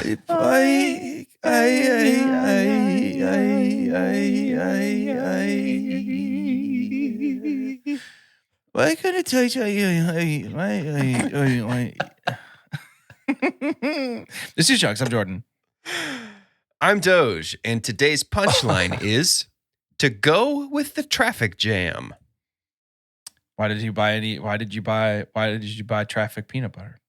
Why couldn't I tell you? This is Chucks. I'm Jordan. I'm Doge, and today's punchline is to go with the traffic jam. Why did you buy traffic peanut butter?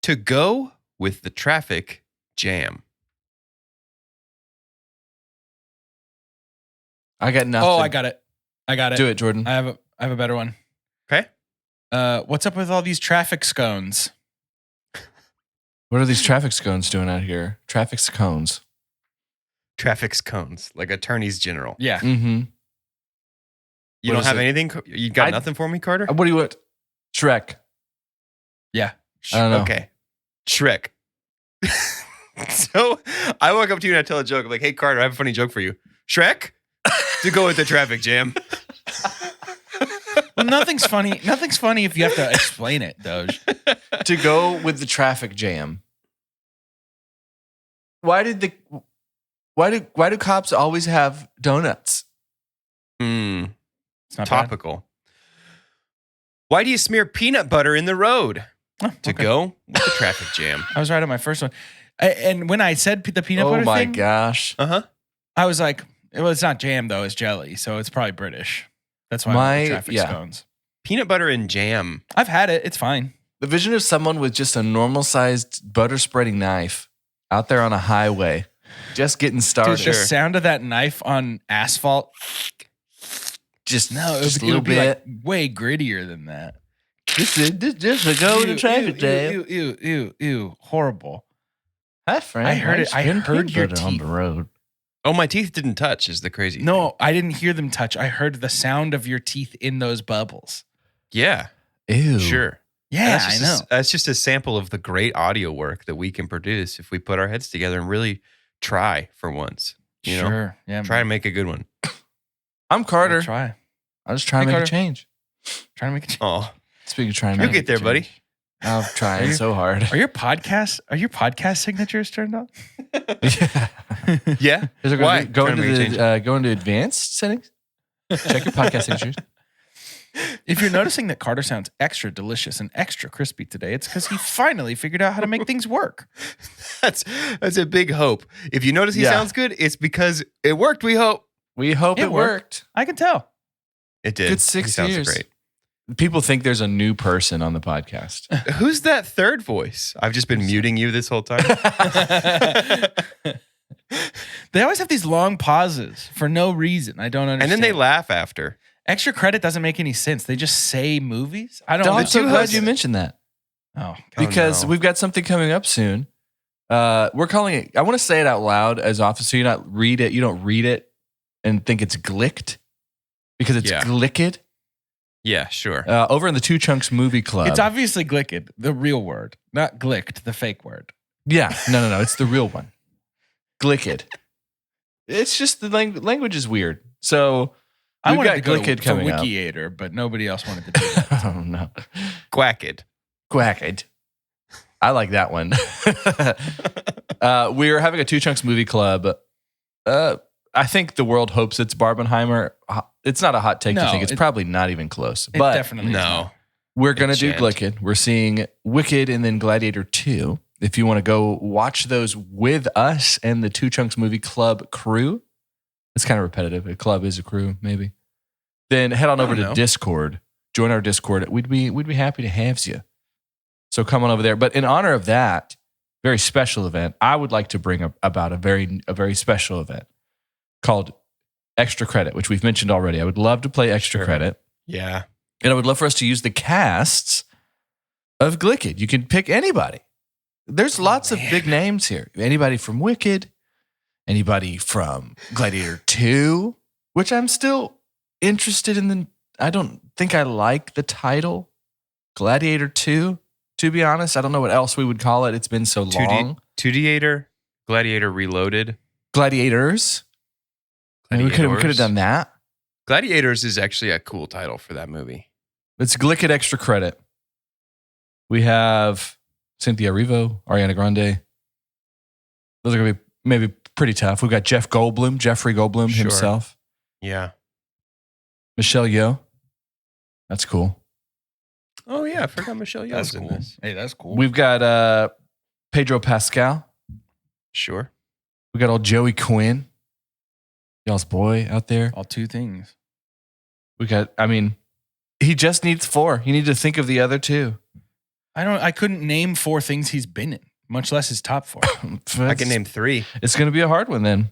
To go with the traffic jam. I got nothing. Oh, I got it. Do it, Jordan. I have a better one. Okay. What's up with all these traffic scones? What are these traffic scones doing out here? Traffic scones. Traffic cones, like attorneys general. Yeah. Mm-hmm. You don't have anything? You got nothing for me, Carter? What do you want? Shrek. Yeah. I don't know. Okay. Shrek. So I walk up to you and I tell a joke. I'm like, hey, Carter, I have a funny joke for you. Shrek? To go with the traffic jam. Well, nothing's funny. Nothing's funny if you have to explain it, Doge. To go with the traffic jam. Why do cops always have donuts? It's not Topical. Bad. Why do you smear peanut butter in the road? Oh, to go with the traffic jam. I was right on my first one. And when I said the peanut butter thing. Oh my gosh. I was like, well, it's not jam though, it's jelly. So it's probably British. That's why I like the traffic scones. Peanut butter and jam. I've had it. It's fine. The vision of someone with just a normal sized butter spreading knife out there on a highway, just getting started. Dude, the sound of that knife on asphalt. Just a little be bit. like way grittier than that. Just to go with the traffic jam. Ew, horrible. Hi, friend. I heard it. I heard your teeth on the road. Oh, my teeth didn't touch is the crazy thing. No, I didn't hear them touch. I heard the sound of your teeth in those bubbles. Yeah. Ew. Sure. Yeah, I know. That's just a sample of the great audio work that we can produce if we put our heads together and really try for once. You know? Yeah. Try to make a good one. I'm Carter. I'll try. I was trying to make a change. Trying to make a change. Oh. Speaking of trying to make You'll get there, buddy. I'm trying so hard. Are your podcast signatures turned on? Yeah. Why? Go into advanced settings. Check your podcast signatures. If you're noticing that Carter sounds extra delicious and extra crispy today, it's because he finally figured out how to make things work. That's a big hope. If you notice he sounds good, it's because it worked, we hope. We hope it worked. I can tell. It did. Good 6 years. Sounds great. People think there's a new person on the podcast. Who's that third voice? I've just been muting you this whole time. They always have these long pauses for no reason. I don't understand. And then they laugh after. Extra credit doesn't make any sense. They just say movies. I don't know. I'm so glad you mentioned that. Oh, because we've got something coming up soon. We're calling it, I want to say it out loud as often so you don't read it and think it's glicked because it's glicked. Yeah, sure. Over in the Two Chunks Movie Club. It's obviously glicked, the real word, not glicked, the fake word. Yeah, no. It's the real one. Glicked. It's just the language is weird. So I wanted to go Glicked to coming Wikiator, but nobody else wanted to do that. Oh, no. Quacked. I like that one. We're having a Two Chunks Movie Club. I think the world hopes it's Barbenheimer. It's not a hot take to think. It's probably not even close. But definitely no. We're going to do Glicked. We're seeing Wicked and then Gladiator 2. If you want to go watch those with us and the Two Chunks Movie Club crew, it's kind of repetitive. A club is a crew, maybe. Then head on over to Discord. Join our Discord. We'd be happy to have you. So come on over there. But in honor of that very special event, I would like to bring up about a very special event called Extra Credit, which we've mentioned already. I would love to play Extra Credit. Yeah. And I would love for us to use the casts of Glicked. You can pick anybody. There's lots of big names here. Anybody from Wicked, anybody from Gladiator 2, which I'm still interested in. I don't think I like the title Gladiator 2, to be honest. I don't know what else we would call it. It's been so long. 2D-ator, Gladiator Reloaded. Gladiators. We could have done that. Gladiators is actually a cool title for that movie. It's Glicked Extra Credit. We have Cynthia Erivo, Ariana Grande. Those are going to be maybe pretty tough. We've got Jeffrey Goldblum Sure. himself. Yeah. Michelle Yeoh. That's cool. Oh, yeah. I forgot Michelle Yeoh's That's in cool. this. Hey, that's cool. We've got Pedro Pascal. Sure. We got old Joey Quinn. Y'all's boy out there. All two things. We got, he just needs 4. You need to think of the other 2. I couldn't name 4 things he's been in, much less his top 4. I can name 3. It's going to be a hard one then.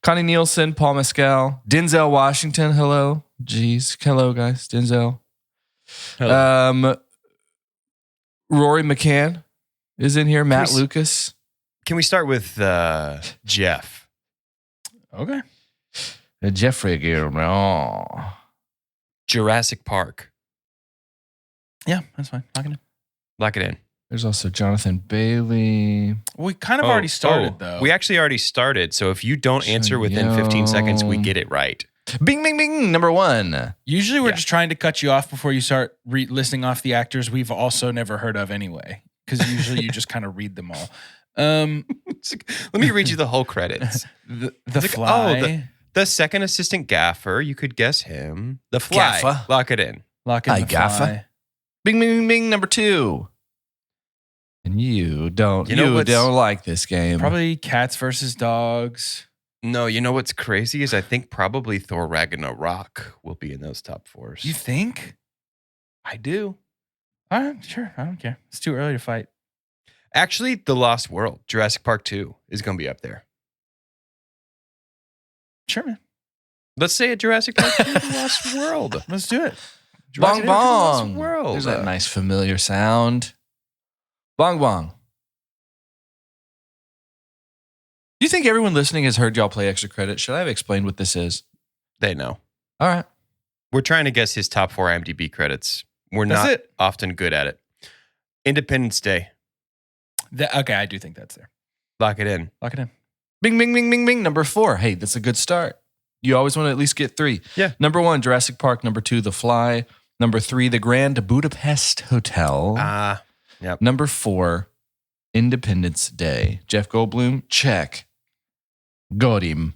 Connie Nielsen, Paul Mescal, Denzel Washington. Hello. Jeez. Hello, guys. Denzel. Hello. Rory McCann is in here. Matt we Lucas. Can we start with Jeff? Okay. Jeffrey Gilmore. Jurassic Park. Yeah, that's fine. Lock it in. There's also Jonathan Bailey. We kind of already started, though. We actually already started. So if you don't answer within 15 seconds, we get it right. Bing, bing, bing. Number 1. Usually we're just trying to cut you off before you start listing off the actors we've also never heard of anyway. Because usually you just kind of read them all. Let me read you the whole credits. The Fly. The second assistant gaffer. You could guess him. The Fly. Gaffer. Lock it in. Lock in Hi, The Gaffer. Fly. Bing, bing, bing, bing. Number 2. And you don't like this game. Probably Cats versus Dogs. No, you know what's crazy is I think probably Thor Ragnarok will be in those top 4s. You think? I do. All right, sure. I don't care. It's too early to fight. Actually, The Lost World, Jurassic Park 2 is going to be up there. Sure, man. Let's say a Jurassic Park 2, The Lost World. Let's do it. Bong Jurassic Park 2, The Lost bong. World. There's that nice familiar sound. Bong bong. Do you think everyone listening has heard y'all play Extra Credit? Should I have explained what this is? They know. All right. We're trying to guess his top 4 IMDb credits. We're That's not it. often good at it. Independence Day. Okay, I do think that's there. Lock it in. Lock it in. Bing, bing, bing, bing, bing. Number 4. Hey, that's a good start. You always want to at least get 3. Yeah. Number 1, Jurassic Park. Number 2, The Fly. Number 3, The Grand Budapest Hotel. Yep. Number 4, Independence Day. Jeff Goldblum, check. Got him.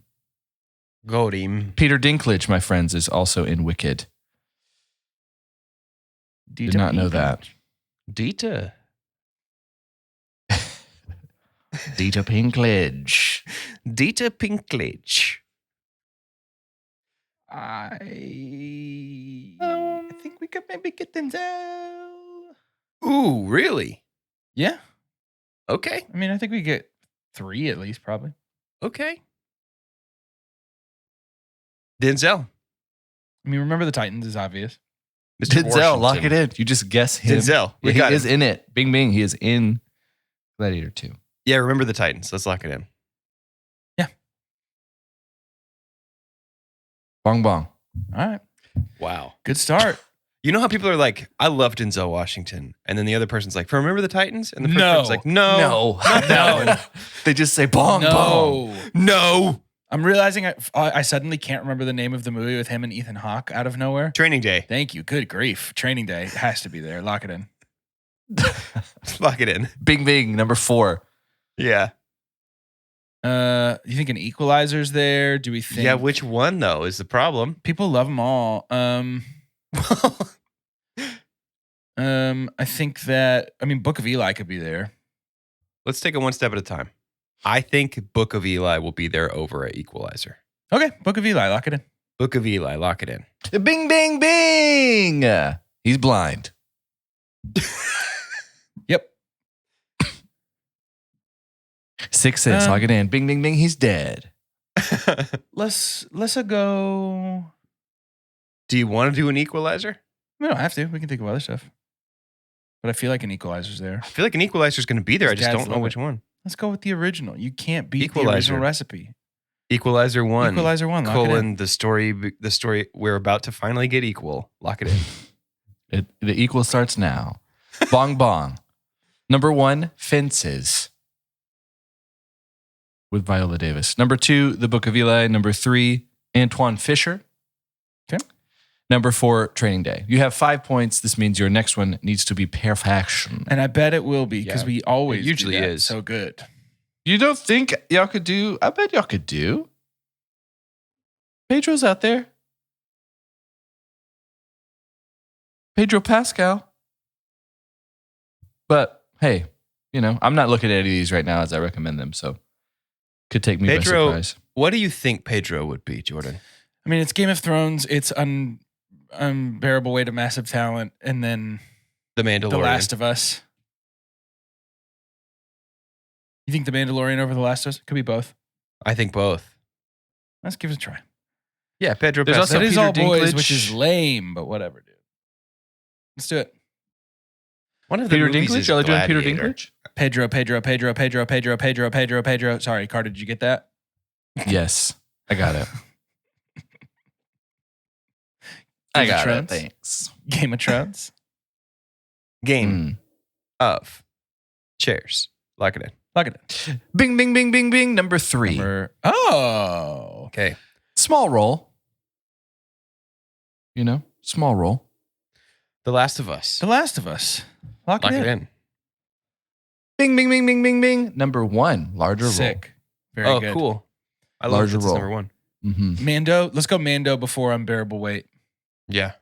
Got him. Peter Dinklage, my friends, is also in Wicked. Did not know that. Dita. Dita Pinklage. Dita Pinklage. I think we could maybe get Denzel. Ooh, really? Yeah. Okay. I mean, I think we get 3 at least, probably. Okay. Denzel. I mean, Remember the Titans is obvious. Mr. Denzel, lock Washington. it in. You just guess him. Denzel. We Yeah, got he is him. in it. Bing, bing. He is in Gladiator 2. Yeah, Remember the Titans. Let's lock it in. Bong, bong. All right. Wow. Good start. You know how people are like, I love Denzel Washington. And then the other person's like, Remember the Titans? And the first No. person's like, no. Not that one. They just say bong, bong. No. I'm realizing I suddenly can't remember the name of the movie with him and Ethan Hawke out of nowhere. Training Day. Thank you. Good grief. Training Day has to be there. Lock it in. Lock it in. Bing, bing. Number 4. Yeah. You think an Equalizer's there? Do we think? Yeah, which one though is the problem? People love them all. I think that Book of Eli could be there. Let's take it one step at a time. I think Book of Eli will be there over at Equalizer. Okay, Book of Eli, lock it in. Book of Eli, lock it in. Bing, bing, bing. He's blind. Yep. 6 Sense, lock it in. Bing, bing, bing. He's dead. Let's go. Do you want to do an Equalizer? We don't have to. We can think of other stuff. But I feel like an Equalizer's there. I feel like an Equalizer is going to be there. I His just dads don't know love which it. one. Let's go with the original. You can't beat the Equalizer. original recipe. Equalizer 1. Equalizer 1, lock it in. Colon, the story we're about to finally get equal. Lock it in. The equal starts now. Bong, bong. Number 1, Fences. With Viola Davis. Number 2, The Book of Eli. Number 3, Antoine Fisher. Okay. Number 4, Training Day. You have 5 points. This means your next one needs to be perfection. And I bet it will be because we always usually do that is so good. You don't think y'all could do? I bet y'all could do. Pedro's out there. Pedro Pascal. But hey, I'm not looking at any of these right now as I recommend them, so could take me by surprise. What do you think Pedro would be, Jordan? I mean, it's Game of Thrones. It's Unbearable Weight of Massive Talent, and then The Mandalorian. The Last of Us. You think The Mandalorian over The Last of Us? Could be both. I think both. Let's give it a try. Yeah, Pedro There's Pascal. also That is Peter All Boys, Dinklage. which is lame, but whatever, dude. Let's do it. One of the Peter movies Dinklage? is Y'all are doing Peter Gladiator. Dinklage? Pedro. Sorry, Carter, did you get that? Yes, I got it. I got it. Thrones? Thanks. Game of Thrones. Game of chairs. Lock it in. Look at it. Bing, bing, bing, bing, bing. Number 3. Oh. Okay. Small role. Small role. The Last of Us. The Last of Us. Lock Lock it it in. in. Bing, bing, bing, bing, bing, bing. Number 1. Larger role. Sick. Very good. Cool. I Larger love this role. number 1. Mm-hmm. Mando. Let's go Mando before Unbearable Weight. Yeah.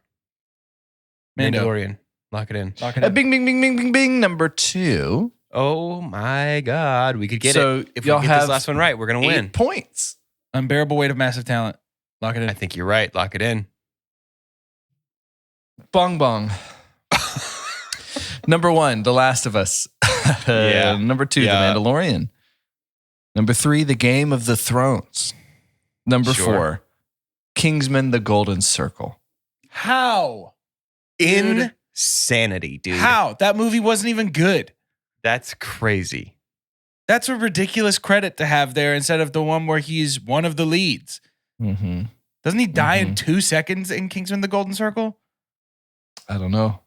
Mando. Mandalorian. Lock it in. Lock it in. Bing, bing, bing, bing, bing, bing. Number 2. Oh my God. We could get So it. If we y'all get have this last one right, we're going to 8 win. points. Unbearable Weight of Massive Talent. Lock it in. I think you're right. Lock it in. Bong bong. Number 1, The Last of Us. Yeah. Number 2, Yeah. The Mandalorian. Number 3, The Game of the Thrones. Number Sure. 4, Kingsman: The Golden Circle. How? Dude. Insanity, dude. How? That movie wasn't even good. That's crazy. That's a ridiculous credit to have there instead of the one where he's one of the leads. Mm-hmm. Doesn't he die in 2 seconds in Kingsman: The Golden Circle? I don't know.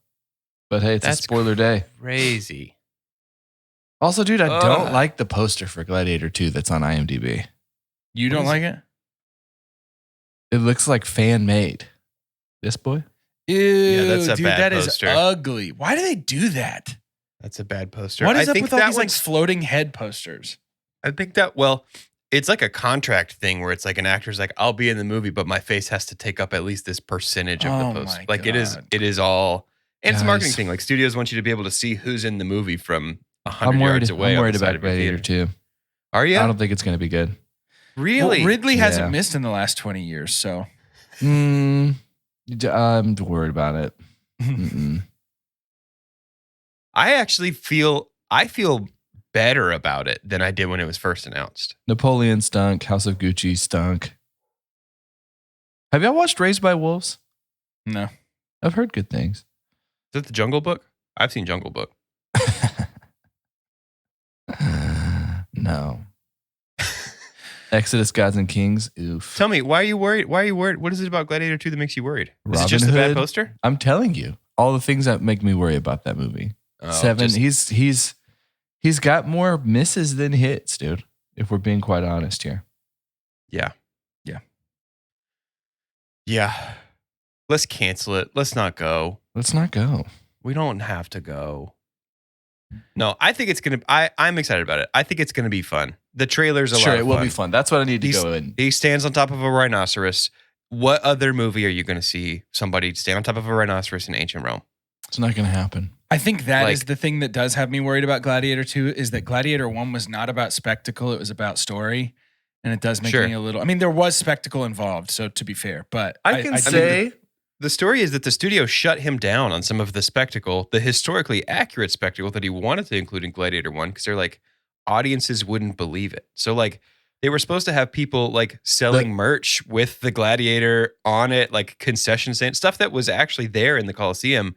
But hey, it's That's a spoiler day. Crazy. Also, dude, I Ugh. don't like the poster for Gladiator 2 that's on IMDb. You don't is like it? It looks like fan made. This boy? Ew, that's a dude, bad that is poster. ugly. Why do they do that? That's a bad poster. What is I up think with all that these like one's- floating head posters? I think that, well, it's like a contract thing where it's like an actor's like, I'll be in the movie, but my face has to take up at least this percentage of Oh the poster. my Like it God. is all, and it's a marketing Guys. thing. Like studios want you to be able to see who's in the movie from 100 I'm yards away. on worried the side about of your Gladiator theater. 2. Are you? I don't think it's going to be good. Really? Well, Ridley hasn't Yeah. missed in the last 20 years, so I'm worried about it. Mm-mm. I actually feel better about it than I did when it was first announced. Napoleon stunk. House of Gucci stunk. Have y'all watched Raised by Wolves? no. I've heard good things. Is it the Jungle Book? I've seen Jungle Book. No. Exodus, Gods and Kings. Oof. Tell me, why are you worried? Why are you worried? What is it about Gladiator 2 that makes you worried? Is it Robin just a bad Hood. poster? I'm telling you, all the things that make me worry about that movie. Oh, 7. just- He's got more misses than hits, dude. If we're being quite honest here. Yeah. Let's cancel it. Let's not go. Let's not go. We don't have to go. No, I think it's gonna. I'm excited about it. I think it's gonna be fun. The trailer's a Sure, lot it of will fun. be fun. That's what I need to He's- go in. He stands on top of a rhinoceros. What other movie are you gonna see somebody stand on top of a rhinoceros in ancient Rome? It's not going to happen. I think that is Like- the thing that does have me worried about Gladiator 2 is that Gladiator 1 was not about spectacle, it was about story. And it does make Sure. me a little, I mean, there was spectacle involved, so to be fair, but I can do- say The story is that the studio shut him down on some of the spectacle, the historically accurate spectacle that he wanted to include in Gladiator 1, because they're like, audiences wouldn't believe it. So like they were supposed to have people like selling merch with the Gladiator on it, like concession stand, stuff that was actually there in the Colosseum.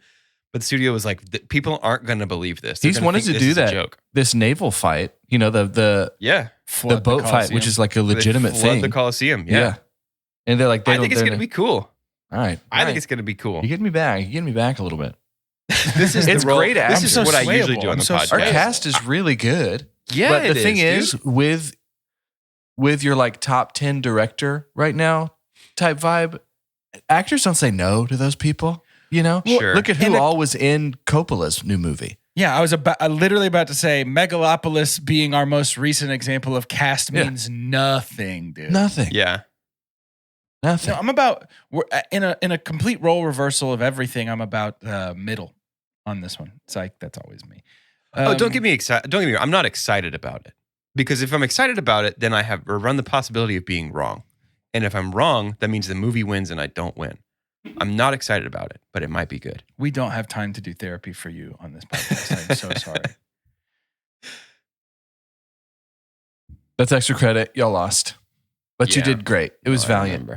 But the studio was like, people aren't going to believe this. They're he's gonna wanted think to this do is a that. joke. This naval fight, you know, the Yeah. flood boat fight, Colosseum. which is like a They legitimate flood thing. the Colosseum. yeah. Yeah. And they're like, I think it's going to be cool. all right. I think it's going to be cool. You get me back. You get me back a little bit. This is It's the role, great This acting. is I'm so what I usually swayable. do on I'm the so podcast. Our swayable. cast is really good. Yeah, but the it thing is, dude. with your like top 10 director right now type vibe, actors don't say no to those people. You know, Sure. Look at who all was in Coppola's new movie. Yeah, I literally about to say Megalopolis being our most recent example of cast means nothing, dude. Nothing. Yeah. Nothing. No, we're in a complete role reversal of everything. I'm about middle on this one. It's like that's always me. Don't get me excited. Don't get me wrong. I'm not excited about it because if I'm excited about it, then I have run the possibility of being wrong. And if I'm wrong, that means the movie wins and I don't win. I'm not excited about it, but it might be good. We don't have time to do therapy for you on this podcast. I'm so sorry. That's extra credit. Y'all lost. But you did great. It was valiant.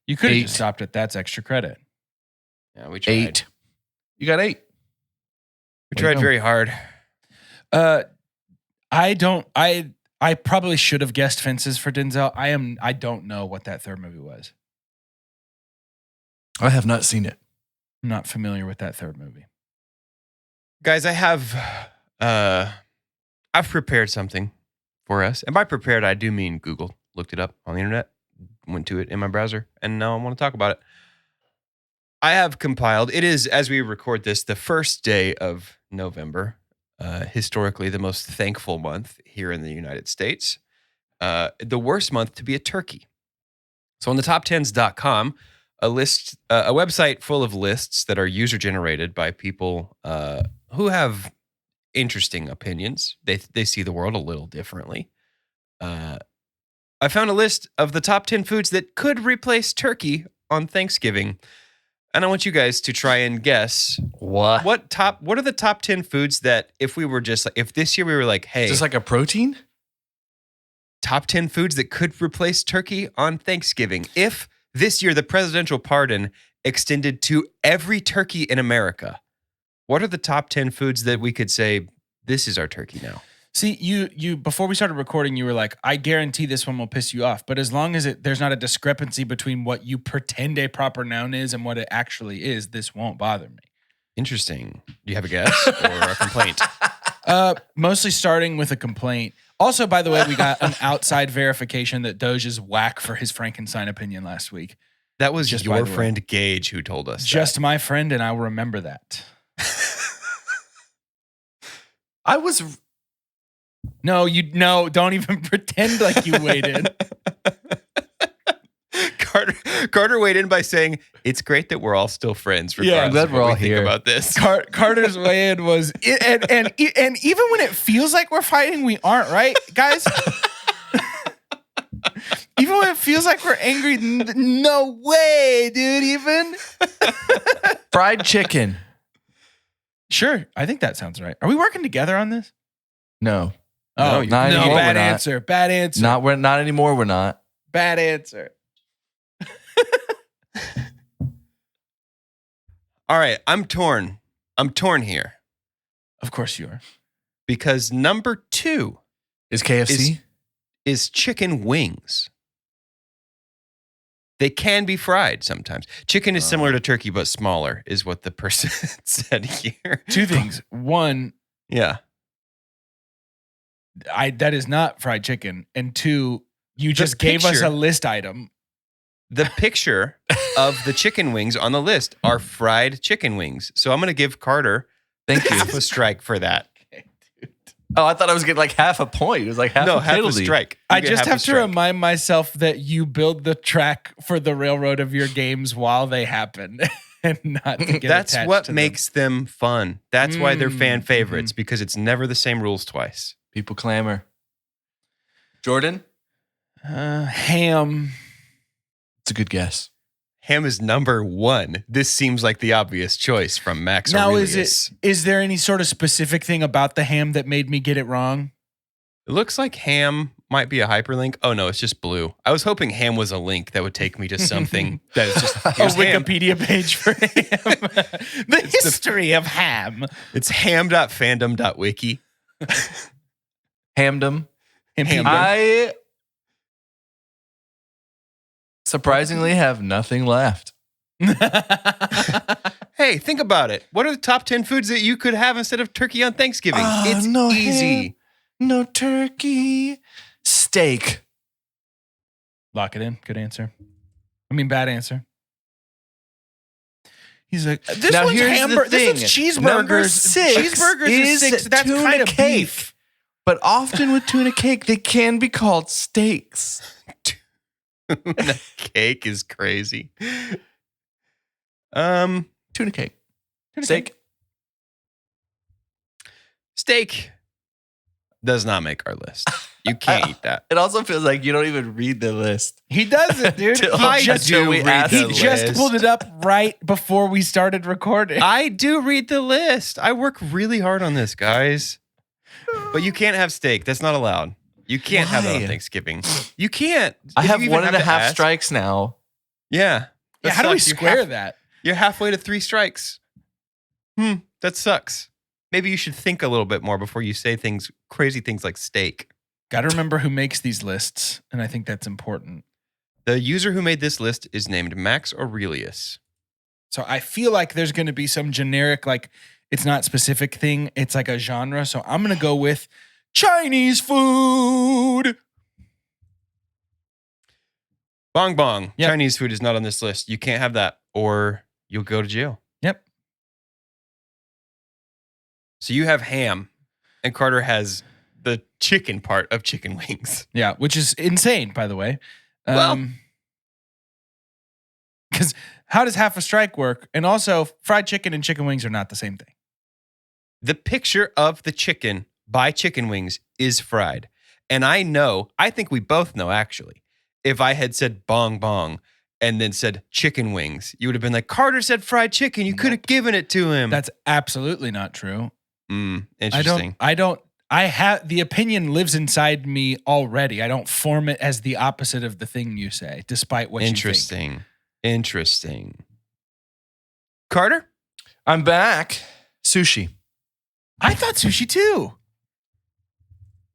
You could have 8. just stopped at that's extra credit. Yeah, we tried. 8. You got 8. We tried very hard. I probably should have guessed Fences for Denzel. I don't know what that third movie was. I have not seen it. I'm not familiar with that third movie. Guys, I've prepared something for us. And by prepared, I do mean Google. Looked it up on the internet, went to it in my browser, and now I want to talk about it. I have compiled, it is, as we record this, the first day of November, historically the most thankful month here in the United States, the worst month to be a turkey. So on the top10s.com, a website full of lists that are user-generated by people who have interesting opinions. They see the world a little differently. I found a list of the top 10 foods that could replace turkey on Thanksgiving. And I want you guys to try and guess what are the top 10 foods that if this year we were like, hey, Just like a protein? top 10 foods that could replace turkey on Thanksgiving. If this year the presidential pardon extended to every turkey in America, what are the top 10 foods that we could say, this is our turkey now? See, you before we started recording, you were like, I guarantee this one will piss you off. But as long as there's not a discrepancy between what you pretend a proper noun is and what it actually is, this won't bother me. Interesting. Do you have a guess or a complaint? Mostly starting with a complaint. Also, by the way, we got an outside verification that Doge is whack for his Frankenstein opinion last week. That was just your friend Gage who told us. Just my friend, and I will remember that. I was... No, don't even pretend like you waited. Carter weighed in by saying, it's great that we're all still friends. I'm glad we're all here about this. Carter's weigh-in was, and even when it feels like we're fighting, we aren't, right, guys? Even when it feels like we're angry, no way, dude, even. Fried chicken. Sure, I think that sounds right. Are we working together on this? No. Oh, not anymore, bad we're not. answer. Bad answer. Not anymore, we're not. Bad answer. All right, I'm torn. I'm torn here. Of course you are. Because number 2 Is KFC? is chicken wings. They can be fried sometimes. Chicken is similar to turkey, but smaller, is what the person said here. 2 things. One, Yeah. that is not fried chicken. And 2, you just gave us a list item. The picture of the chicken wings on the list are fried chicken wings. So I'm going to give Carter half a strike for that. Okay, dude. Oh, I thought I was getting like half a point. It was like half a penalty. strike. I just have to remind myself that you build the track for the railroad of your games while they happen. And not to get That's attached what to makes them fun. That's why they're fan favorites, because it's never the same rules twice. People clamor. Jordan? Ham. It's a good guess. Ham is number 1. This seems like the obvious choice from Max Now, Aurelius. is there any sort of specific thing about the ham that made me get it wrong? It looks like ham might be a hyperlink. Oh, no, it's just blue. I was hoping ham was a link that would take me to something that is just A here's ham. Wikipedia page for ham. The history of ham. It's ham.fandom.wiki. Hamdom. Hamdom. I surprisingly have nothing left. Hey, think about it. What are the top 10 foods that you could have instead of turkey on Thanksgiving? It's no easy. ham, no turkey. Steak. Lock it in. Good answer. I mean, bad answer. He's like, this Now, one's here's the hamburger. This one's thing. cheeseburgers. Number 6 Cheeseburgers is 6. That's tuna kind of cake. beef. But often with tuna cake, they can be called steaks. That cake is crazy. Tuna cake. Steak. Steak does not make our list. You can't eat that. It also feels like you don't even read the list. He doesn't, dude. Till- He just, until we he ask the just list. pulled it up right before we started recording. I do read the list. I work really hard on this, guys. But you can't have steak. That's not allowed. You can't have that on Why? Thanksgiving. You can't. I If have you even 1.5 to ask- strikes now. Yeah. Yeah, That how do we sucks. square that? You're halfway to 3 strikes. That sucks. Maybe you should think a little bit more before you say crazy things like steak. Got to remember who makes these lists, and I think that's important. The user who made this list is named Max Aurelius. So I feel like there's going to be some generic, like it's not specific thing. It's like a genre. So I'm going to go with Chinese food. Bong bong. Yep. Chinese food is not on this list. You can't have that or you'll go to jail. Yep. So you have ham and Carter has the chicken part of chicken wings. Yeah, which is insane, by the way. Well- Because how does half a strike work? And also, fried chicken and chicken wings are not the same thing. The picture of the chicken by chicken wings is fried. And I think we both know actually, if I had said bong bong and then said chicken wings, you would have been like, Carter said fried chicken. You could have given it to him. That's absolutely not true. Interesting. I have the opinion lives inside me already. I don't form it as the opposite of the thing you say, despite what you think. Interesting. Carter? I'm back. Sushi. I thought sushi too.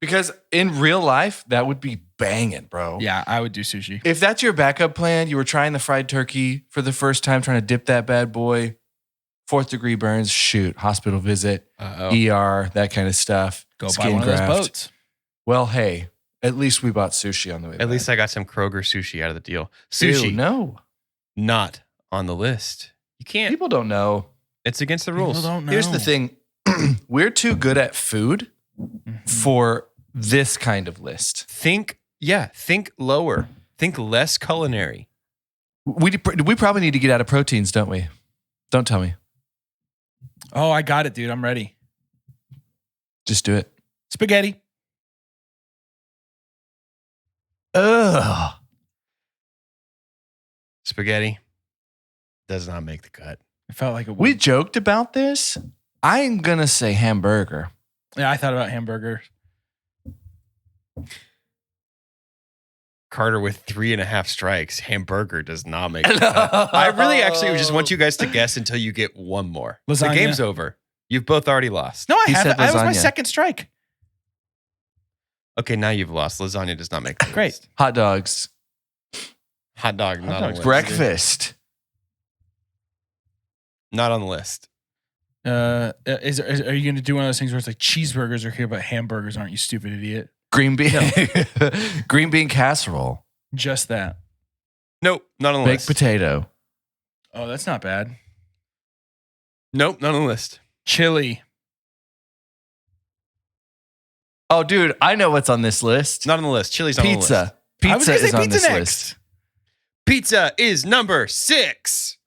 Because in real life, that would be banging, bro. Yeah, I would do sushi. If that's your backup plan, you were trying the fried turkey for the first time, trying to dip that bad boy, 4th degree burns, shoot, hospital visit, ER, that kind of stuff. Go buy skin one of those graft. boats. Well, hey, at least we bought sushi on the way back. At least I got some Kroger sushi out of the deal. Sushi, Ew, no. not on the list. You can't. People don't know. It's against the People rules. don't know. Here's the thing. We're too good at food for this kind of list. Think lower. Think less culinary. We probably need to get out of proteins, don't we? Don't tell me. Oh, I got it, dude. I'm ready. Just do it. Spaghetti. Ugh. Spaghetti does not make the cut. I felt like it would. We joked about this. I'm going to say hamburger. Yeah, I thought about hamburger. Carter with 3.5 strikes. Hamburger does not make the cut. I really actually just want you guys to guess until you get one more. Lasagna. The game's over. You've both already lost. No, I He have. said That was my lasagna. second strike. Okay, now you've lost. Lasagna does not make the Great. list. Hot dogs. Hot dog, not on the dog's list. Breakfast. Not on the list. Are you going to do one of those things where it's like cheeseburgers are here, but hamburgers aren't? You stupid idiot. Green bean. Green bean casserole. Just that. Nope, not on the Baked list. potato. Oh, that's not bad. Nope, not on the list. Chili. Oh, dude, I know what's on this list. Not on the list. Chili's not on the list. Pizza. I was Pizza gonna say is on pizza this next. list. Pizza is number 6.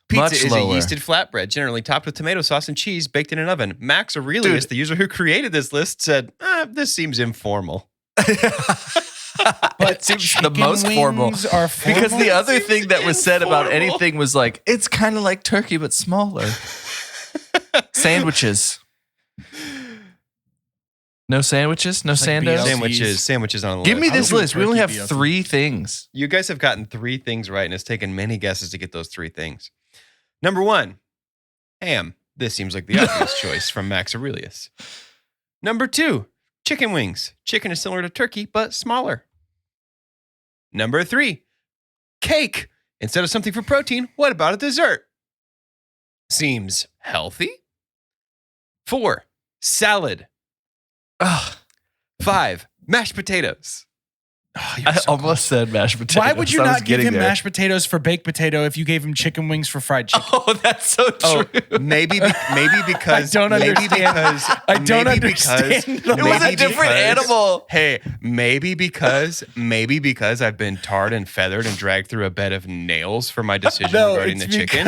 Pizza Much is lower. a yeasted flatbread, generally topped with tomato sauce and cheese, baked in an oven. Max Aurelius, Dude. the user who created this list, said, this seems informal. But It seems the chicken most formal. wings are Because the formal? other Seems thing that was said about informal. anything was like, it's kind of like turkey, but smaller. Sandwiches. No sandwiches? No It's like sandos? BLT. Sandwiches on the Give list. me I this would do list. We only have turkey BLT. 3 things. You guys have gotten 3 things right, and it's taken many guesses to get those 3 things. Number 1, ham. This seems like the obvious choice from Max Aurelius. Number 2, chicken wings. Chicken is similar to turkey, but smaller. Number 3, cake. Instead of something for protein, what about a dessert? Seems healthy. 4, salad. Ugh. 5, mashed potatoes. Oh, I almost said mashed potatoes. Why would you I was not give getting him there. mashed potatoes for baked potato if you gave him chicken wings for fried chicken? Oh, that's so true. Maybe because I don't understand. I don't maybe understand. because- It was a maybe different because- animal. Hey, maybe because I've been tarred and feathered and dragged through a bed of nails for my decision regarding the chicken,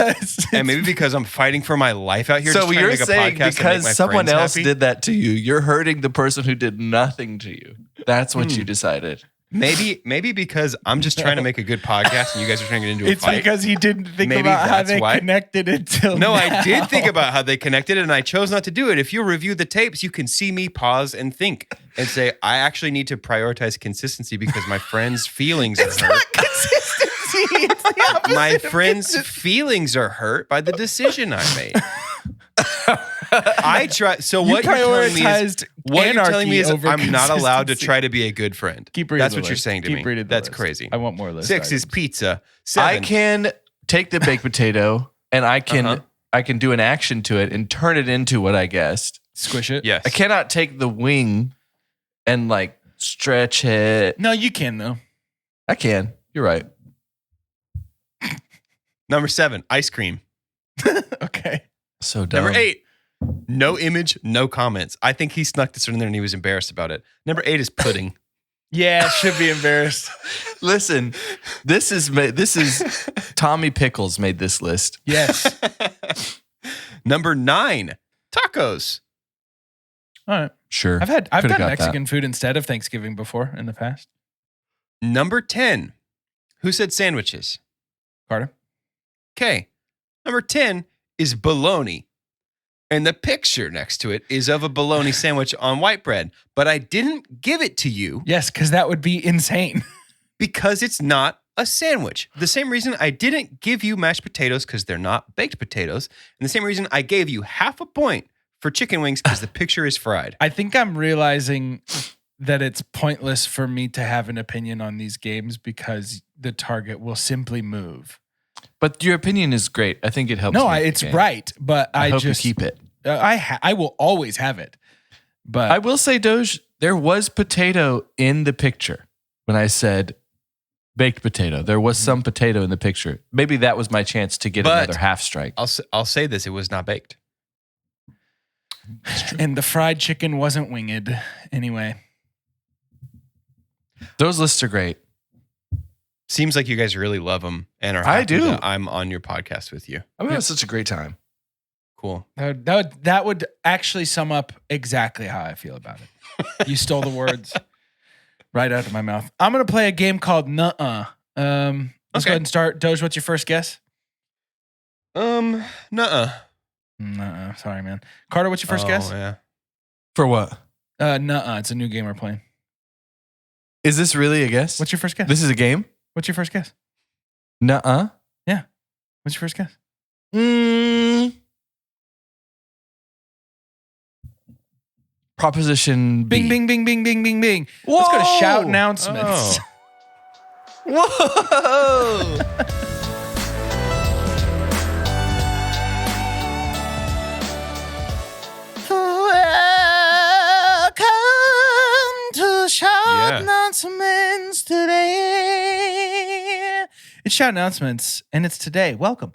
and maybe because I'm fighting for my life out here. So just trying you're to make a saying podcast and make because my someone friends else happy? did that to you, you're hurting the person who did nothing to you. That's what you decided. Maybe because I'm just trying to make a good podcast and you guys are trying to get into a It's fight. because he didn't think Maybe about how that's they why. connected until No, now. I did think about how they connected and I chose not to do it. If you review the tapes, you can see me pause and think and say, I actually need to prioritize consistency because my friend's feelings are hurt. Consistency. It's the opposite My of friend's consistency. feelings are hurt by the decision I made. I try. So what you're telling me is, prioritized what you're telling me is anarchy over I'm not allowed to consistency. try to be a good friend. Keep reading That's the what you're list. saying to Keep me. reading the That's list. crazy. I want more list 6 is items. pizza. 7. I can take the baked potato and I can Uh-huh. I can do an action to it and turn it into what I guessed. Squish it. Yes. I cannot take the wing and like stretch it. No, you can though. I can. You're right. Number 7, ice cream. Okay. So dumb. Number 8, no image, no comments. I think he snuck this one in there and he was embarrassed about it. Number 8 is pudding. Yeah, should be embarrassed. Listen, this is Tommy Pickles made this list. Yes. Number 9, tacos. All right. Sure. I've Could've done got that. Mexican food instead of Thanksgiving before in the past. Number 10, who said sandwiches? Carter. Okay. Number 10 is bologna. And the picture next to it is of a bologna sandwich on white bread. But I didn't give it to you Yes, because that would be insane. because it's not a sandwich. The same reason I didn't give you mashed potatoes because they're not baked potatoes. And the same reason I gave you half a point for chicken wings because the picture is fried. I think I'm realizing that it's pointless for me to have an opinion on these games because the target will simply move. But your opinion is great. I think it helps. No, make the it's game. right, but I hope just you keep it. I will always have it. But I will say, Doge, there was potato in the picture when I said baked potato. There was some potato in the picture. Maybe that was my chance to get But- another half strike. I'll say this, it was not baked. and the fried chicken wasn't winged anyway. Those lists are great. Seems like you guys really love them and are I happy do. that I'm on your podcast with you. I'm having such a great time. Cool. That would actually sum up exactly how I feel about it. You stole the words right out of my mouth. I'm gonna play a game called Nuh-uh. Let's go Okay. ahead and start. Doge, what's your first guess? Nuh-uh. Nuh-uh. Sorry, man. Carter, what's your first guess? Yeah. For what? Nuh-uh. It's a new game we're playing. Is this really a guess? What's your first guess? This is a game? What's your first guess? Nuh-uh. What's your first guess? Proposition B. Bing, bing, bing, bing, bing, bing, bing. Let's go to Whoa! shout announcements. Whoa! Welcome to shout Yeah. announcements today. It's shout announcements, and it's today. Welcome.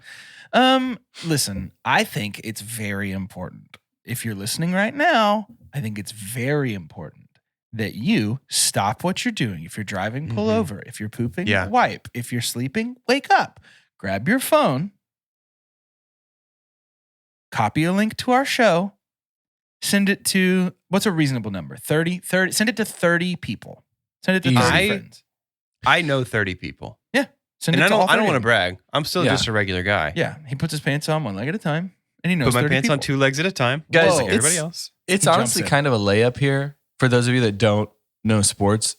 Listen, I think it's very important. If you're listening right now, I think it's very important that you stop what you're doing. If you're driving, pull Mhm. over. If you're pooping, Yeah. wipe. If you're sleeping, wake up. Grab your phone. Copy a link to our show. Send it to, what's a reasonable number? 30? Send it to 30 people. Send it to 30 I- friends. I know 30 people. Send And it I to all don't 30 want to of them. brag. I'm still Yeah. just a regular guy. Yeah, he puts his pants on one leg at a time, and he knows Put my 30 pants on people. 2 legs at a time. Guys, Just like it's- everybody else. It's He jumps honestly in. kind of a layup here. For those of you that don't know sports,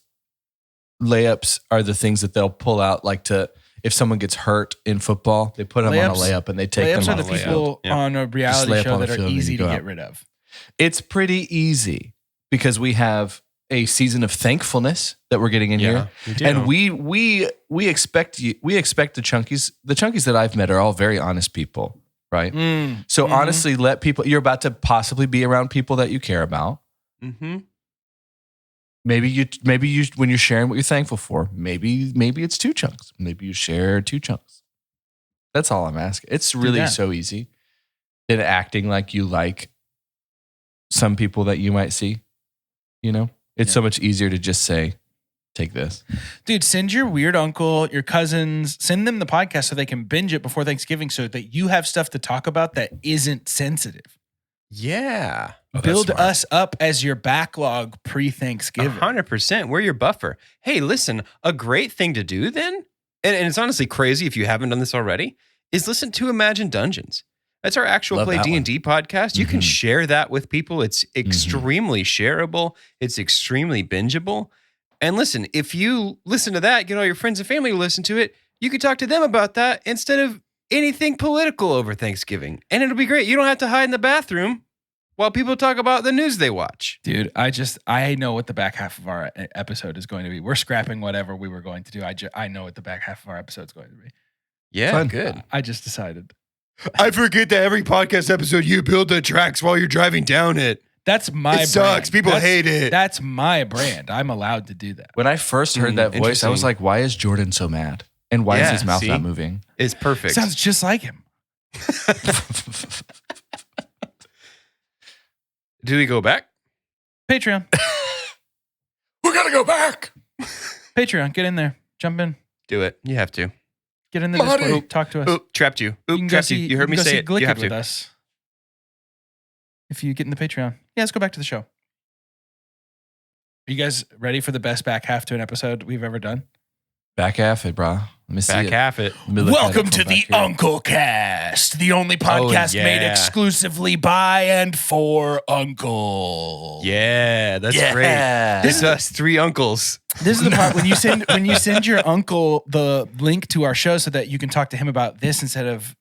layups are the things that they'll pull out like to if someone gets hurt in football, they put them on a Layups- layup and they take Layups them are on the a layup. people Yeah. on a reality lay up show on the that are field and easy you to go get out. rid of. It's pretty easy because we have a season of thankfulness that we're getting in here. we do. And we expect the chunkies. The chunkies that I've met are all very honest people, right? So Mhm. honestly, let people. You're about to possibly be around people that you care about. Mm-hmm. Maybe you when you're sharing what you're thankful for, maybe it's 2 chunks. Maybe you share 2 chunks. That's all I'm asking. It's really so easy. Than acting like you like some people that you might see. You know? It's so much easier to just say, take this. Dude, send your weird uncle, your cousins, send them the podcast so they can binge it before Thanksgiving so that you have stuff to talk about that isn't sensitive. Yeah. Build us up as your backlog pre-Thanksgiving. 100%. We're your buffer. Hey, listen, a great thing to do then, and it's honestly crazy if you haven't done this already, is listen to Imagine Dungeons. That's our actual Love Play that D&D podcast. You can share that with people. It's extremely shareable. It's extremely bingeable. And listen, if you listen to that, get all your friends and family to listen to it, you can talk to them about that instead of anything political over Thanksgiving. And it'll be great. You don't have to hide in the bathroom while people talk about the news they watch. Dude, I know what the back half of our episode is going to be. We're scrapping whatever we were going to do. I know what the back half of our episode is going to be. Yeah, Fun. Good. I just decided. I forget that every podcast episode you build the tracks while you're driving down it. That's my brand. It sucks. People hate it. That's my brand. I'm allowed to do that. When I first heard that voice, I was like, why is Jordan so mad? And why is his mouth not moving? It's perfect. Sounds just like him. Do we go back? Patreon. We're going to go back. Patreon, get in there. Jump in. Do it. You have to. Get in the Discord. Talk to us. Oop, trapped you. Oop, trapped you. You heard me say it. You have to. With us. If you get in the Patreon. Yeah, let's go back to the show. Are you guys ready for the best back half to an episode we've ever done? Back half it, bro. Let me see back it. half it. Welcome to the Uncle Cast, the only podcast made exclusively by and for Uncle. Yeah, that's great. This is us 3 uncles. This is the part when you send your uncle the link to our show so that you can talk to him about this instead of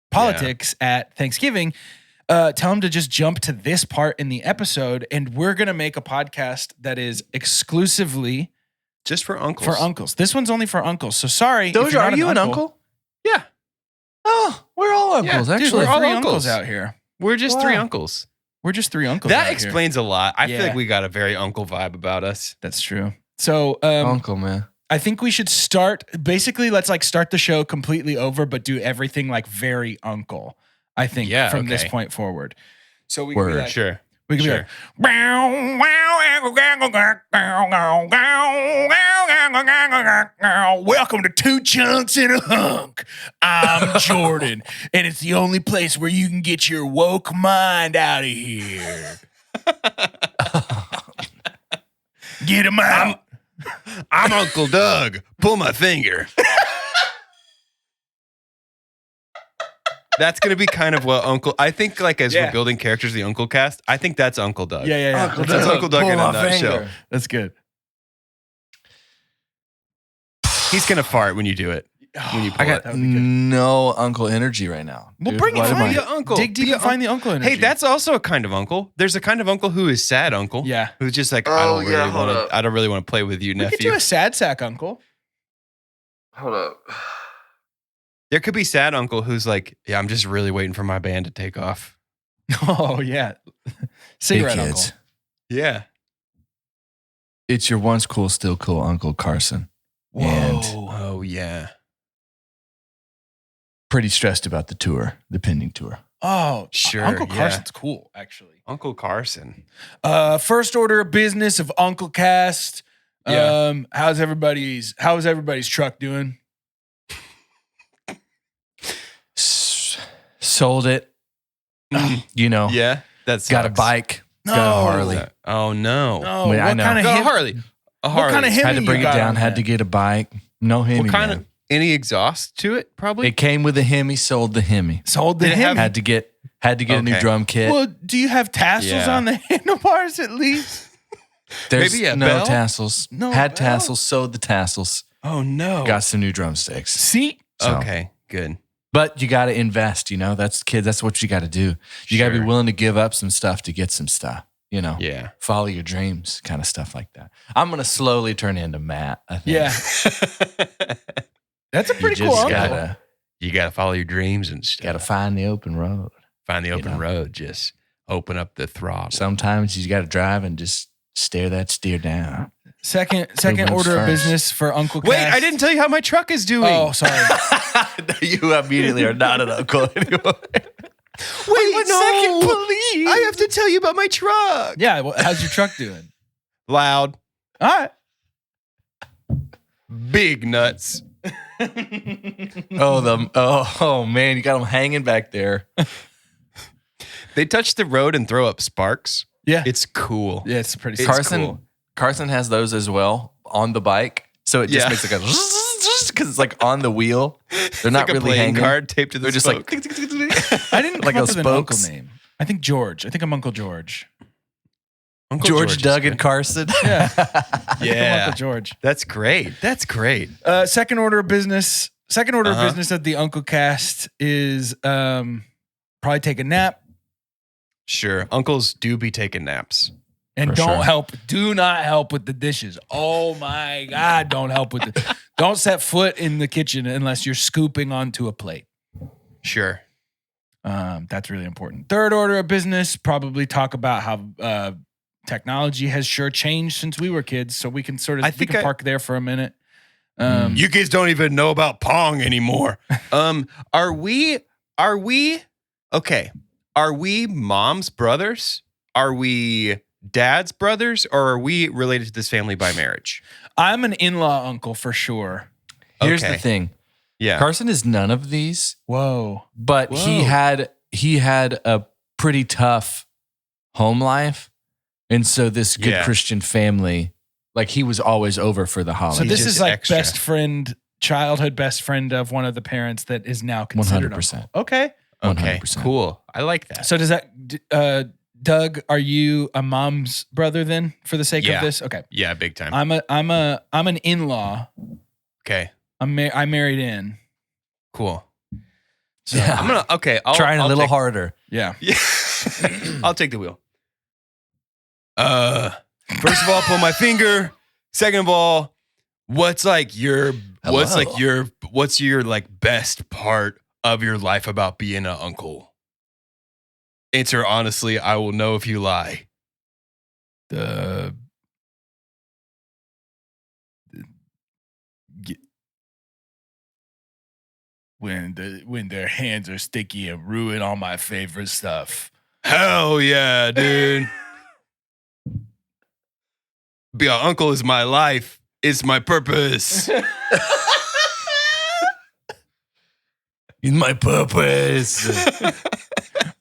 politics at Thanksgiving. Tell him to just jump to this part in the episode, and we're gonna make a podcast that is exclusively just for uncles. For uncles. This one's only for uncles. So sorry. Doja, are you an uncle? Yeah. Oh, we're all uncles. Actually, dude, we're all 3 uncles out here. We're just 3 uncles. We're just 3 uncles. That explains a lot. I feel Yeah. like we got a very uncle vibe about us. That's true. So, uncle, man. I think we should start. Basically, let's start the show completely over, but do everything like very uncle. I think from this point forward. So we can be like, sure. We can be like, welcome to 2 Chunks and a Hunk. I'm Jordan, and it's the only place where you can get your woke mind out of here. Get him out. I'm Uncle Doug. Pull my finger. That's going to be kind of what I think as we're building characters, the Uncle Cast, I think that's Uncle Doug. Yeah. That's Uncle Doug in a nutshell. That's good. He's going to fart when you do it. When you pull I got no uncle energy right now. Well, bring it. Find the uncle. Dig deep and find the uncle energy. Hey, that's also a kind of uncle. There's a kind of uncle who is sad uncle. Yeah. Who's just like, I don't really want to play with you, nephew. We could do a sad sack uncle. Hold up. There could be sad uncle who's like, yeah, I'm just really waiting for my band to take off. Oh, yeah. Cigarette hey, uncle. Yeah. It's your once cool, still cool Uncle Carson. Whoa. And oh, yeah. Pretty stressed about the pending tour. Oh, sure. Uncle Carson's cool, actually. Uncle Carson. First order of business of Uncle Cast. Yeah. How's everybody's truck doing? Sold it. You know. Yeah. That's got a bike. No. Got a Harley. Oh, no. No. Wait, I know. Kind of got a Harley. A Harley. What kind of Hemi had to bring it down. Had to get a bike. No Hemi. What kind of any exhaust to it? Probably. It came with a Hemi. Sold the Hemi. Sold the Hemi. Had to get a new drum kit. Well, do you have tassels on the handlebars at least? There's maybe a no bell? Tassels. No had bell? tassels. Sewed the tassels. Oh no. Got some new drumsticks. See? So. Okay. Good. But you got to invest. You know, that's kids. That's what you got to do. You got to be willing to give up some stuff to get some stuff. You know, follow your dreams, kind of stuff like that. I'm gonna slowly turn into Matt. I think. Yeah, that's a pretty cool uncle. You gotta follow your dreams and stuff. Got to find the open road. Find the open road. Just open up the throttle. Sometimes you got to drive and just stare that steer down. Second moves order of first. business for Uncle Wait, Cass. I didn't tell you how my truck is doing. Oh, sorry. You immediately are not an uncle anymore. Wait, no. Second, please. I have to tell you about my truck. Yeah, well, how's your truck doing? Loud. All right. Big nuts. Oh man, you got them hanging back there. They touch the road and throw up sparks. Yeah. It's cool. Yeah, it's pretty It's sick. cool. Carson has those as well on the bike, so it just Yeah. makes like a because it's like on the wheel. They're not like a really playing hanging. card taped to the They're just spoke. like I didn't like come up those with an uncle spokes. name. I think George. I think I'm Uncle George. Uncle George, is Doug, and good. Carson. Yeah. I think I'm Yeah. Uncle George. That's great. That's great. Second order of business. Second order of Uh-huh. business of the Uncle Cast is probably take a nap Sure. Uncles do be taking naps. and For don't sure. help. Do not help with the dishes. Oh my God! Don't help with the. Don't set foot in the kitchen unless you're scooping onto a plate. Sure. That's really important. Third order of business, probably talk about how technology has sure changed since we were kids. So we can sort of I think park there for a minute. You kids don't even know about Pong anymore. Are we okay? Are we mom's brothers? Are we dad's brothers? Or are we related to this family by marriage? I'm an in-law uncle for sure. Here's Okay. the thing: Yeah. Carson is none of these, Whoa. but he Whoa. had a pretty tough home life, and so this good Yeah. Christian family, like he was always over for the So holidays. this just is like extra. best friend, childhood best friend of one of the parents that is now considered 100%. uncle. Okay. Okay. 100%. Cool. I like that. So does that, Doug? Are you a mom's brother then? For the sake Yeah. of this, okay. Yeah, big time. I'm an in-law. Okay. I married in. Cool. So Yeah. I'm gonna. Okay. trying I'll a little take, harder. yeah. Yeah. I'll take the wheel. First of all, pull my finger. Second of all, what's your like best part of your life about being an uncle? Answer honestly. I will know if you lie. When their hands are sticky and ruin all my favorite stuff. Hell yeah, dude. Be an uncle is my life. It's my purpose. In my purpose.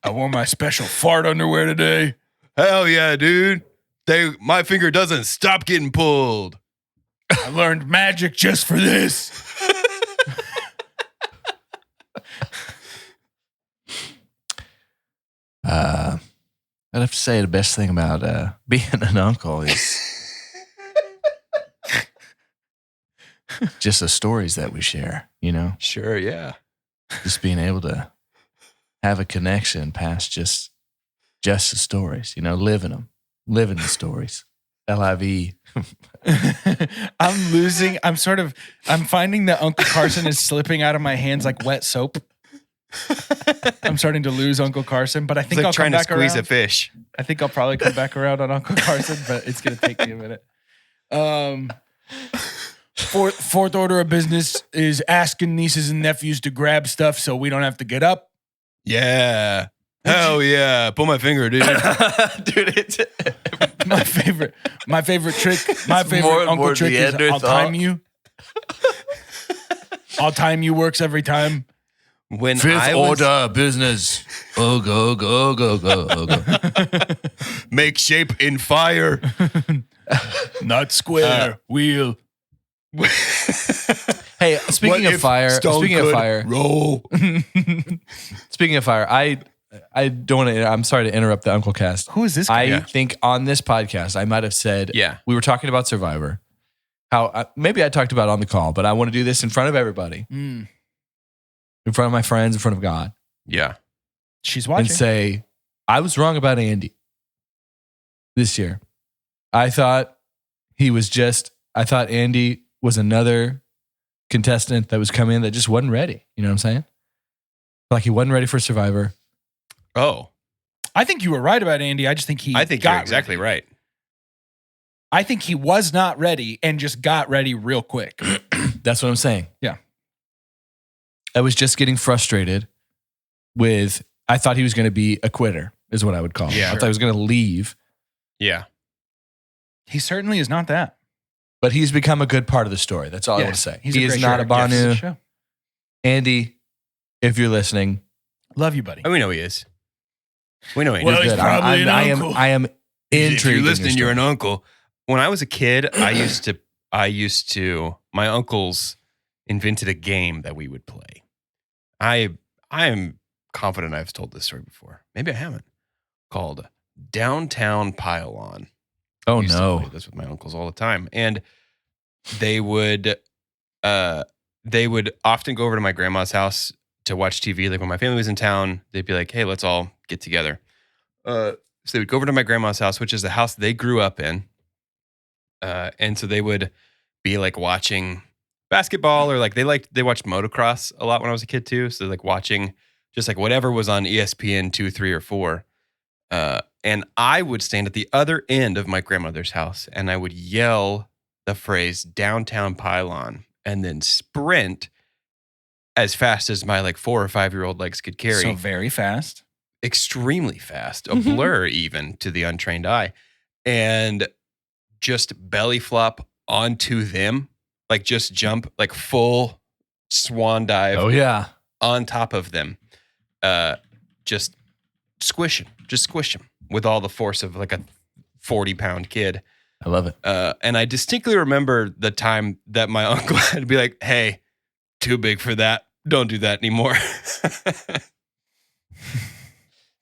I wore my special fart underwear today. Hell yeah, dude. My finger doesn't stop getting pulled. I learned magic just for this. I'd have to say the best thing about being an uncle is just the stories that we share, you know, Sure, yeah. just being able to have a connection past just the stories, you know, living the stories. LIV. I'm finding that Uncle Carson is slipping out of my hands like wet soap. I'm starting to lose Uncle Carson, but I It's think like I'll trying come to back squeeze around. a fish. I think I'll probably come back around on Uncle Carson, but it's going to take me a minute. Fourth order of business is asking nieces and nephews to grab stuff so we don't have to get up. Yeah. Hell yeah. Pull my finger, dude. Dude, it's My favorite trick, my favorite more uncle more trick is Neanderthal. I'll time you. I'll time you works every time. When fifth I was order business. Oh, go, go, go, go, oh, go. make shape in fire. Not square, wheel. Hey, speaking of fire, roll. speaking of fire, I don't want to. I'm sorry to interrupt the Uncle Cast. Who is this guy? I think on this podcast, I might have said, Yeah. we were talking about Survivor. How maybe I talked about it on the call, but I want to do this in front of everybody, Mm. in front of my friends, in front of God, Yeah. She's watching. and say, I was wrong about Andy this year. I thought I thought Andy was another contestant that was coming in that just wasn't ready. You know what I'm saying? Like he wasn't ready for Survivor. Oh, I think you were right about Andy. I just think he. I think got you're exactly ready. right. I think he was not ready and just got ready real quick. That's what I'm saying. Yeah. I was just getting frustrated with, I thought he was going to be a quitter, is what I would call him. Yeah. I thought he was going to leave, Yeah. He certainly is not that. but he's become a good part of the story. That's all I want to say. He's He a is great not a character. Yes. Banu. Show. Andy, if you're listening, Love you, buddy. Oh, we know he is. We know he Well, is. he's good. probably an I uncle. am intrigued. If you're in your listening, you're an story. uncle. When I was a kid, I used to, my uncles invented a game that we would play. I am confident I've told this story before. Maybe I haven't. Called Downtown Pile-On. Oh I used to play no. this with my uncles all the time. And they would often go over to my grandma's house to watch TV. Like when my family was in town, they'd be like, hey, let's all get together. So they would go over to my grandma's house, which is the house they grew up in. And so they would be like watching basketball, or like they watched motocross a lot when I was a kid too. So like watching just like whatever was on ESPN 2, 3, or 4. And I would stand at the other end of my grandmother's house and I would yell the phrase downtown pylon and then sprint as fast as my like 4 or 5-year-old legs could carry. So very fast. Extremely fast, a blur even to the untrained eye, and just belly flop onto them, like just jump, like full swan dive Oh yeah. on top of them, just squish them with all the force of like a 40-pound kid. I love it. And I distinctly remember the time that my uncle had to be like, hey, too big for that. Don't do that anymore.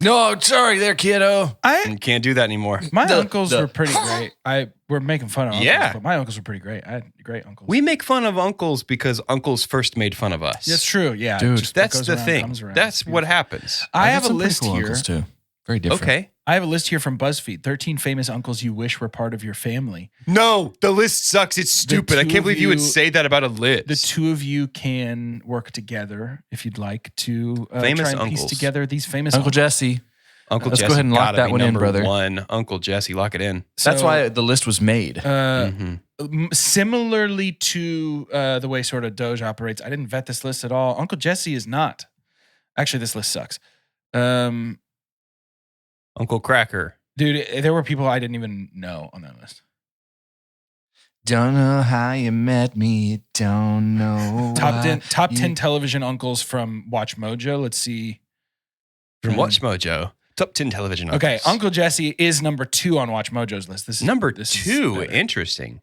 No, sorry there, kiddo. And can't do that anymore. My uncles were pretty great. We're making fun of uncles, Yeah. but my uncles were pretty great. I had great uncles. We make fun of uncles because uncles first made fun of us. That's true. Yeah, Dude, just what That's goes the around thing. comes around. That's It's what beautiful. happens. I got have a some pretty list cool here. uncles too. Very different. Okay. I have a list here from BuzzFeed. 13 famous uncles you wish were part of your family. No, the list sucks. It's stupid. I two can't of believe you would you- say that about a list. The two of you can work together if you'd like to Famous try and piece uncles. together these famous Uncle Jesse. Uncle Let's go Jesse ahead and lock gotta that be one in, number brother. 1. Uncle Jesse, lock it in. That's So, why the list was made. Mhm. Similarly to the way sort of Doge operates, I didn't vet this list at all. Uncle Jesse is not. Actually, this list sucks. Uncle Cracker. Dude, there were people I didn't even know on that list. Don't know how you met me. Don't know. Top 10, why top you- 10 television uncles from Watch Mojo. Let's see. From Watch Mojo. Top 10 television uncles. Okay, Uncle Jesse is number 2 on Watch Mojo's list. This is Number this is 2. better. Interesting.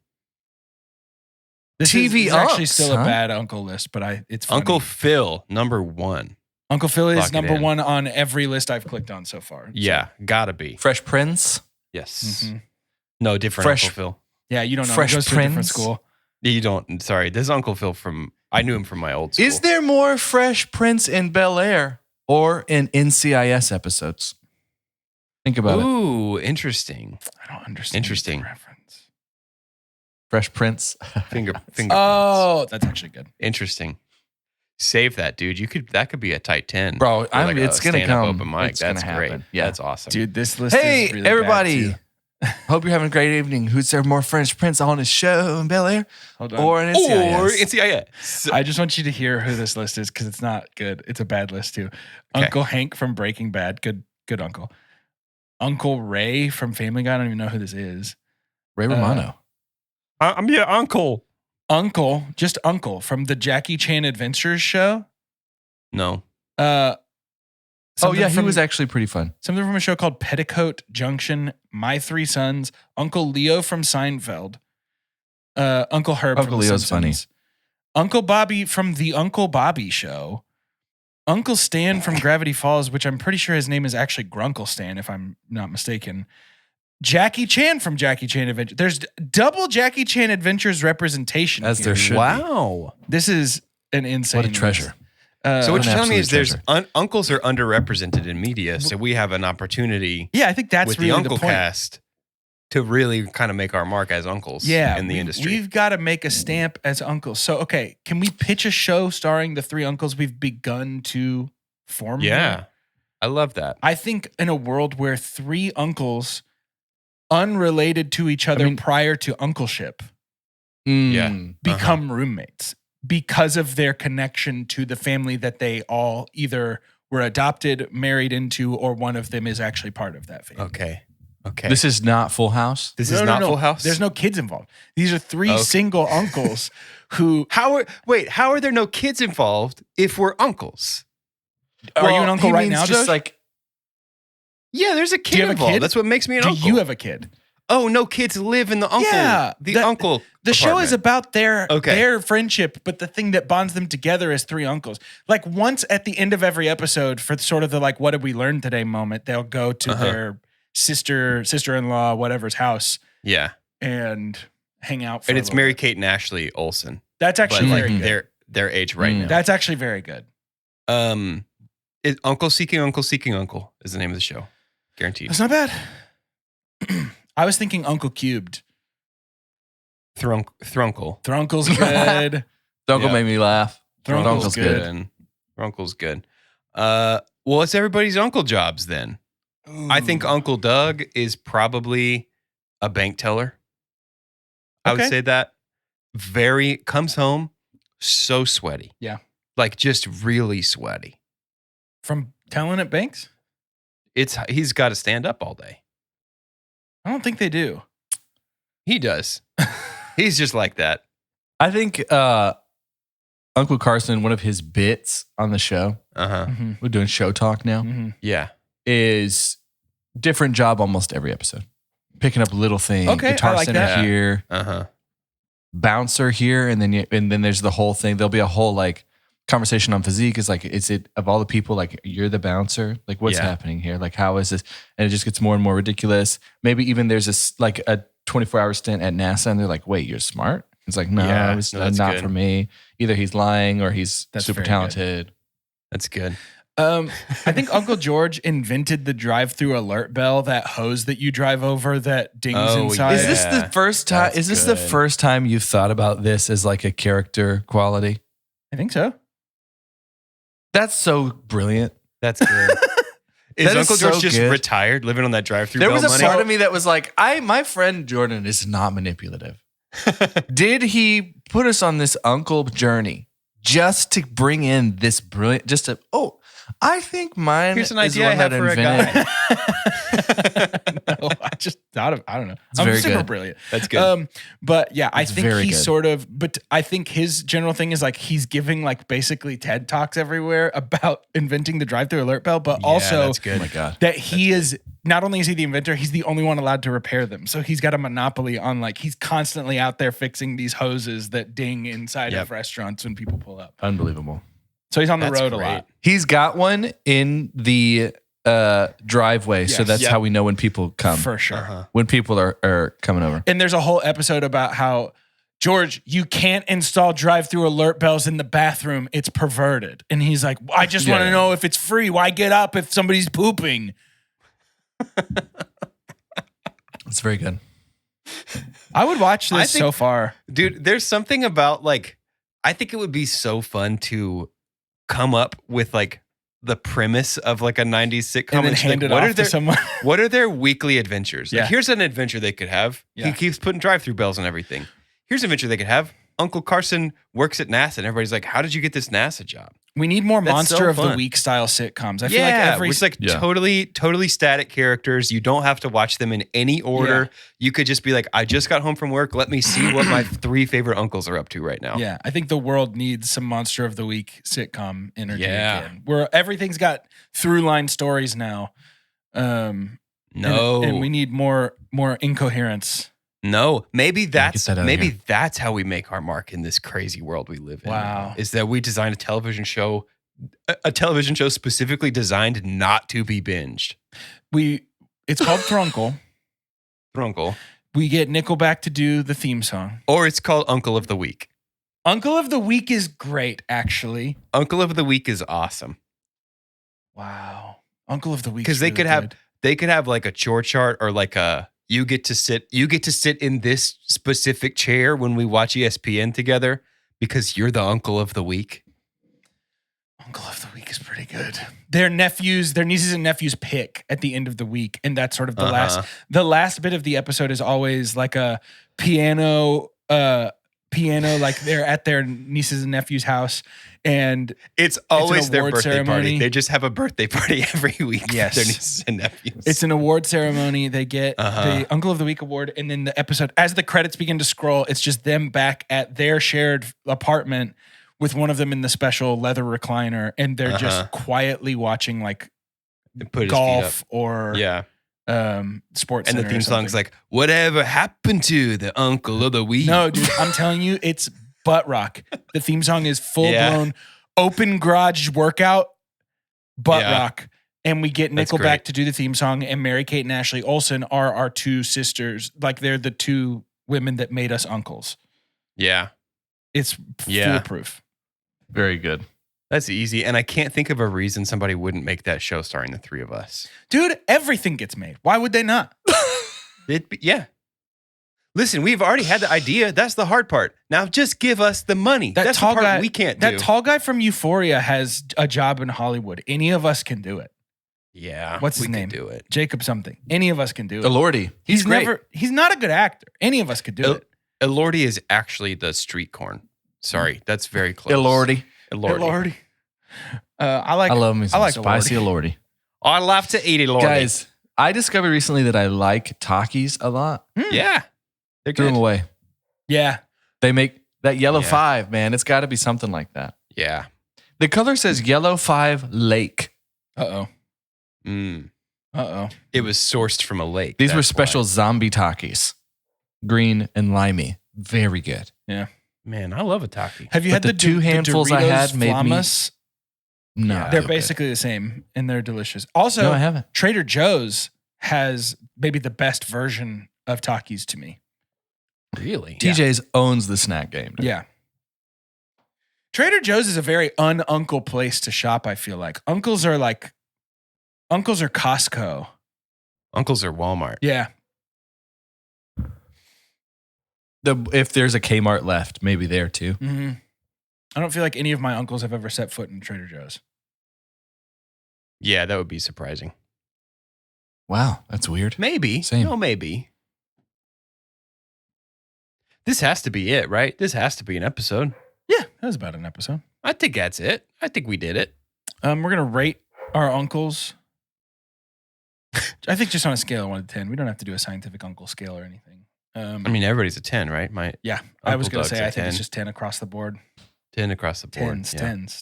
This TV is actually unks, still huh? a bad uncle list, but it's funny. Uncle Phil, number 1. Uncle Phil is Lock it number in. 1 on every list I've clicked on so far. So, Yeah, gotta be. Fresh Prince. Yes. mhm. No, different Fresh- Uncle Phil. Yeah, you don't know. Fresh he goes to a different Prince? school. You don't. Sorry, this is Uncle Phil from. I knew him from my old school. Is there more Fresh Prince in Bel Air or in NCIS episodes? Think about it. Ooh, interesting. I don't understand. Interesting. the reference. Fresh Prince. Finger. Oh, that's actually good. Interesting. Save that, dude. That could be a tight 10. Bro, For like a it's going to stand-up come. Open mic. It's gonna That's happen. great. Yeah. That's awesome. Dude, this list Hey, is really bad, everybody. too. Hope you're having a great evening. Who's there more Fresh Prince on his show in Bel Air Hold on. or in NCIS? Or NCIS. I just want you to hear who this list is because it's not good. It's a bad list too. Okay. Uncle Hank from Breaking Bad. Good uncle. Uncle Ray from Family Guy. I don't even know who this is. Ray Romano. I'm your uncle. Uncle, just Uncle from the Jackie Chan Adventures show. No. Oh, Something yeah, he from- was actually pretty fun. something from a show called Petticoat Junction. My Three Sons. Uncle Leo from Seinfeld. Uncle Herb Uncle from The Leo's funny. Simpsons. Uncle Bobby from the Uncle Bobby Show. Uncle Stan from Gravity Falls, which I'm pretty sure his name is actually Grunkle Stan, if I'm not mistaken. Jackie Chan from Jackie Chan Adventures. There's double Jackie Chan Adventures representation. As here. there should be. Wow. This is an insane. What a list. treasure. So what an you're telling me is absolute there's uncles are underrepresented in media, so we have an opportunity yeah, I think that's with really the Uncle point. Cast to really kind of make our mark as uncles Yeah, in the industry. We've got to make a stamp as uncles. So, okay, can we pitch a show starring the 3 uncles we've begun to form? Yeah. here? I love that. I think in a world where 3 uncles unrelated to each other prior to uncleship become roommates because of their connection to the family that they all either were adopted, married into, or one of them is actually part of that family. Okay. This is not Full House. This is not Full House. There's no kids involved. These are three single uncles who. How are there no kids involved if we're uncles? Are you an uncle right now? Just like, yeah, there's a kid involved. That's what makes me an uncle. Do you have a kid? Oh, no kids live in the uncle. Yeah, uncle. The show is about their friendship, but the thing that bonds them together is three uncles. Like once at the end of every episode, for sort of the like, what did we learn today moment, they'll go to their sister-in-law, whatever's house. Yeah, and hang out. And it's Mary Kate and Ashley Olsen. That's actually very good. Their age right now. That's actually very good. Uncle Seeking Uncle Seeking Uncle is the name of the show. Guaranteed. That's not bad. I was thinking Uncle Cubed. Thrunkle. Thrunkle's good. Thrunkle made me laugh. Thrunkle's good. Thrunkle's good. Well, it's everybody's uncle jobs then. Ooh. I think Uncle Doug is probably a bank teller. I would say that. Comes home so sweaty. Yeah. Like just really sweaty. From telling at banks? He's got to stand up all day. I don't think they do. He does. He's just like that. I think Uncle Carson, one of his bits on the show, we're doing show talk now, is different job almost every episode. Picking up little things. Okay, Guitar I like center that. here, bouncer here, and then there's the whole thing. There'll be a whole like conversation on physique. Is like, is it of all the people, like you're the bouncer? Like what's happening here? Like how is this? And it just gets more and more ridiculous. Maybe even there's this like a 24-hour stint at NASA, and they're like, "Wait, you're smart." It's like, no, it's not good for me. Either he's lying or he's super talented. Good. That's good. I think Uncle George invented the drive-through alert bell, that hose that you drive over that dings inside. Is this the first time? Is this the first time you've thought about this as like a character quality? I think so. That's so brilliant. That's good. Is Uncle George just retired, living on that drive-through bell money? There was a part of me that was like, my friend Jordan is not manipulative. Did he put us on this uncle journey just to bring in this brilliant, I think mine Here's an is idea the one I have for invented. No, I just thought of, I don't know. It's very super good. brilliant. That's good. But yeah, I think he's good. sort of, but I think his general thing is like, he's giving like basically TED Talks everywhere about inventing the drive-through alert bell, but also that's good. Oh my God. that he is, not only is he the inventor, he's the only one allowed to repair them. So he's got a monopoly on like, he's constantly out there fixing these hoses that ding inside of restaurants when people pull up. Unbelievable. So he's on the road a lot. He's got one in the driveway, so that's how we know when people come. For sure. When people are coming over. And there's a whole episode about how, George, you can't install drive-through alert bells in the bathroom. It's perverted. And he's like, I just want to know if it's free. Why get up if somebody's pooping? It's very good. I would watch this so far. Dude, there's something about like, I think it would be so fun to come up with like the premise of like a 90s sitcom and then hand it off to someone. What are their weekly adventures? Yeah. Like, here's an adventure they could have. Yeah. He keeps putting drive-through bells and everything. Here's an adventure they could have. Uncle Carson works at NASA, and everybody's like, how did you get this NASA job? We need more That's Monster so of the fun. Week style sitcoms. I feel like it's like totally static characters. You don't have to watch them in any order. Yeah. You could just be like, I just got home from work. Let me see what my 3 favorite uncles are up to right now. Yeah, I think the world needs some Monster of the Week sitcom energy again. Where everything's got through line stories now. And we need more incoherence. No, maybe that's how we make our mark in this crazy world we live in. Wow. Is that we designed a television show specifically designed not to be binged. It's called Thrunkle. Thrunkle. We get Nickelback to do the theme song. Or it's called Uncle of the Week. Uncle of the Week is great, actually. Uncle of the Week is awesome. Wow. Uncle of the Week. Because they could have like a chore chart or like a you get to sit in this specific chair when we watch ESPN together because you're the Uncle of the Week. Uncle of the Week is pretty good. Their nieces and nephews pick at the end of the week, and that's sort of the last bit of the episode is always like a piano, like they're at their nieces and nephews' house, and it's always their birthday ceremony. Party. They just have a birthday party every week. Yes, their nieces and nephews. It's an award ceremony. They get the Uncle of the Week award, and then the episode, as the credits begin to scroll, it's just them back at their shared apartment with one of them in the special leather recliner, and they're just quietly watching like golf or sports. And the theme song's like, "Whatever happened to the Uncle of the Week?" No, dude, I'm telling you, it's butt rock. The theme song is full blown open garage workout butt rock. And we get Nickelback to do the theme song, and Mary Kate and Ashley Olsen are our two sisters. Like they're the two women that made us uncles. Yeah. It's foolproof. Very good. That's easy. And I can't think of a reason somebody wouldn't make that show starring the three of us. Dude, everything gets made. Why would they not? Listen, we've already had the idea. That's the hard part. Now just give us the money. That's the part we can't do. That tall guy from Euphoria has a job in Hollywood. Any of us can do it. Yeah. What's his name? Do it. Jacob something. Any of us can do it. Elordi. He's not a good actor. Any of us could do it. Elordi is actually the street corn. Sorry, that's very close. Elordi. I love me some spicy Elordi. I love to eat Elordi. Guys, I discovered recently that I like Takis a lot. Yeah. They're Threw good. them away. Yeah. They make that yellow 5, man. It's got to be something like that. Yeah. The color says yellow 5 lake. Uh-oh. It was sourced from a lake. These were special zombie Takis. Green and limey. Very good. Yeah. Man, I love a Taki. Have you had the two handfuls I had made Flamas? No. Yeah, they're basically the same, and they're delicious. Also, no, I haven't. Trader Joe's has maybe the best version of Takis to me. Really? TJ's owns the snack game. Dude. Yeah. Trader Joe's is a very un-uncle place to shop, I feel like. Uncles are Costco. Uncles are Walmart. Yeah. If there's a Kmart left, maybe there too. Mm-hmm. I don't feel like any of my uncles have ever set foot in Trader Joe's. Yeah, that would be surprising. Wow, that's weird. Maybe. Same. No, maybe. This has to be it, right? This has to be an episode. Yeah, that was about an episode. I think that's it. I think we did it. We're going to rate our uncles. I think just on a scale of 1 to 10. We don't have to do a scientific uncle scale or anything. I mean, everybody's a 10, right? I was going to say, I think it's just 10 across the board. 10 across the board. Tens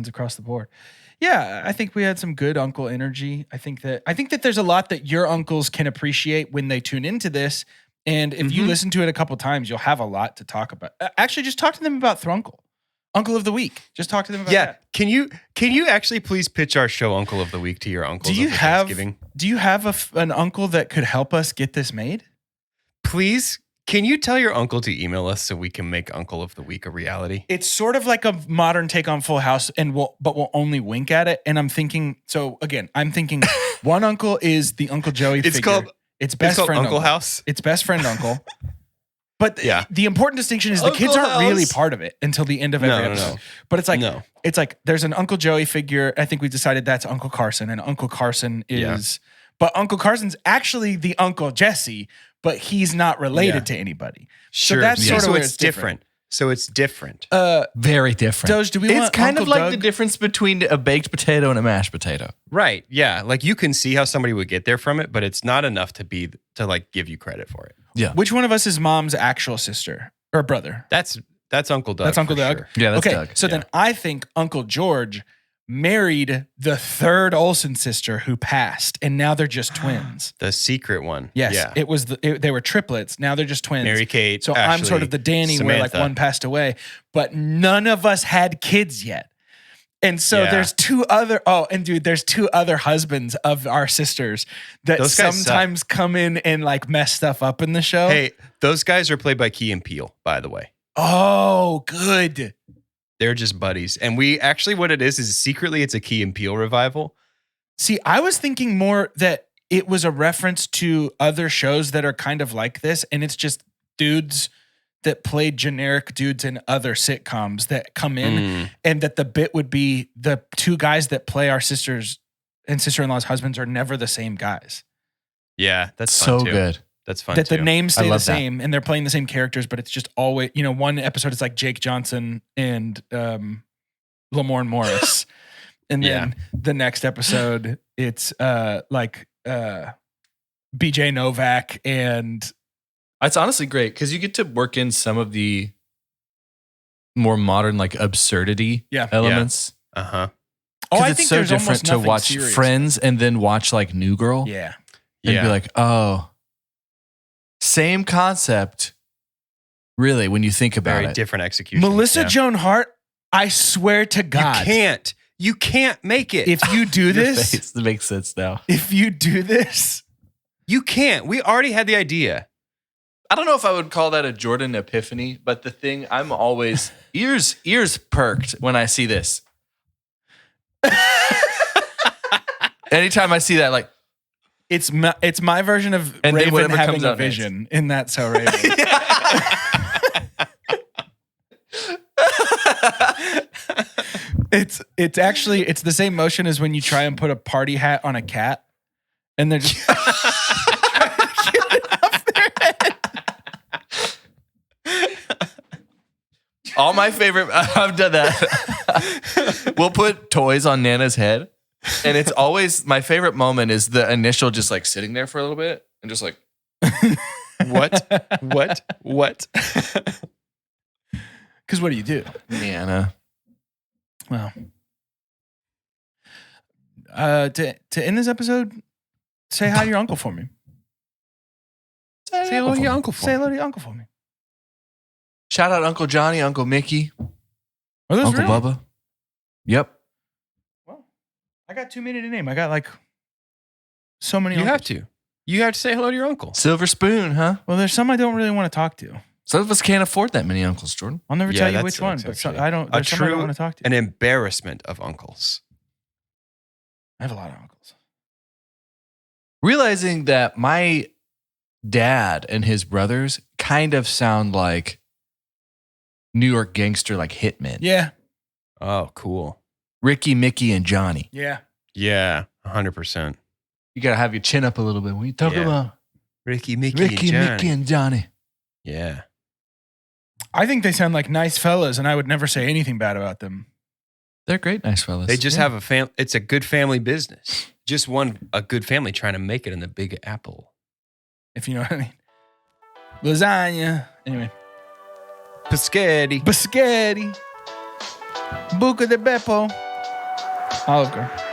across the board. Yeah, I think we had some good uncle energy. I think that there's a lot that your uncles can appreciate when they tune into this. And if you listen to it a couple times, you'll have a lot to talk about. Actually, just talk to them about Thrunkle. Uncle of the Week. Just talk to them about that. Can you actually please pitch our show Uncle of the Week to your uncles? Do you have an uncle that could help us get this made? Please, can you tell your uncle to email us so we can make Uncle of the Week a reality? It's sort of like a modern take on Full House, but we'll only wink at it. And I'm thinking one uncle is the Uncle Joey figure. It's best friend Uncle House. It's best friend uncle. But the important distinction is the kids aren't really part of it until the end of every episode. No. But it's like there's an Uncle Joey figure. I think we decided that's Uncle Carson, and Uncle Carson is, but Uncle Carson's actually the Uncle Jesse, but he's not related to anybody. Sure. So that's sort of where it's different. So it's different. Very different. Doge, do we want It's kind Uncle of like Doug? the difference between a baked potato and a mashed potato. Right. Yeah. Like you can see how somebody would get there from it, but it's not enough to give you credit for it. Yeah. Which one of us is mom's actual sister or brother? That's Uncle Doug. That's Uncle Doug. Sure. Yeah, that's okay. Doug. So then I think Uncle George married the third Olsen sister who passed, and now they're just twins. The secret one. Yes, Yeah. it was. They were triplets. Now they're just twins. Mary Kate. So Ashley, I'm sort of the Danny, Samantha. where one passed away, but none of us had kids yet. And so there's two other. Oh, and dude, there's two other husbands of our sisters that Those guys sometimes come in and mess stuff up in the show. Hey, those guys are played by Key and Peele, by the way. Oh, good. They're just buddies. And what it is secretly it's a Key and Peele revival. See, I was thinking more that it was a reference to other shows that are kind of like this, and it's just dudes that played generic dudes in other sitcoms that come in, and that the bit would be the two guys that play our sisters and sister-in-law's husbands are never the same guys. Yeah, that's so fun too. good. That's fun That too. the names I stay the love that. same and they're playing the same characters, but it's just always, one episode is like Jake Johnson and Lamorne Morris. And then the next episode, it's BJ Novak. And It's honestly great because you get to work in some of the more modern, like absurdity elements. Uh-huh. I It's think so there's different almost to nothing watch serious. Friends and then watch like New Girl. Yeah. And be like, oh, same concept. Really, when you think about Very it. different execution. Melissa Joan Hart, I swear to God. You can't make it. If you do Your this, face, that makes sense now. if you do this, You can't. We already had the idea. I don't know if I would call that a Jordan epiphany, but the thing I'm always ears perked when I see this. Anytime I see that, like, it's my version of And then Raven whatever having comes a out next. vision, and that's so Raven. It's actually the same motion as when you try and put a party hat on a cat, and they're just trying to get it off their head. all my favorite, I've done that. We'll put toys on Nana's head, and it's always my favorite moment is the initial just like sitting there for a little bit and just like, What? Because what do you do? Nana. Well, to end this episode, say hi to your uncle for me. Say hello to your uncle Say hello to your uncle for me. Shout out Uncle Johnny, Uncle Mickey, Are those Uncle real? Bubba. Yep. Well, I got too many to name. I got like so many. You have uncles. to. You have to say hello to your uncle. Silver spoon, huh? Well, there's some I don't really want to talk to. Some of us can't afford that many uncles, Jordan. I'll never Yeah, tell you that which one, sucks, but actually. I don't. A There's some I don't true- want to talk to. An embarrassment of uncles. I have a lot of uncles. Realizing that my dad and his brothers kind of sound like New York gangster, like hitmen. Yeah, Oh, cool. Ricky, Mickey, and Johnny. yeah. Yeah, 100%. You got to have your chin up a little bit when you talk Yeah. about Ricky, Mickey, Ricky, and Johnny. Mickey, and Johnny. Yeah. I think they sound like nice fellas, and I would never say anything bad about them. They're great, nice fellas. They just have a it's a good family business. Just a good family trying to make it in the Big Apple. If you know what I mean. Lasagna. Anyway. Paschetti. Biscotti. Buca de Beppo. Olive Garden.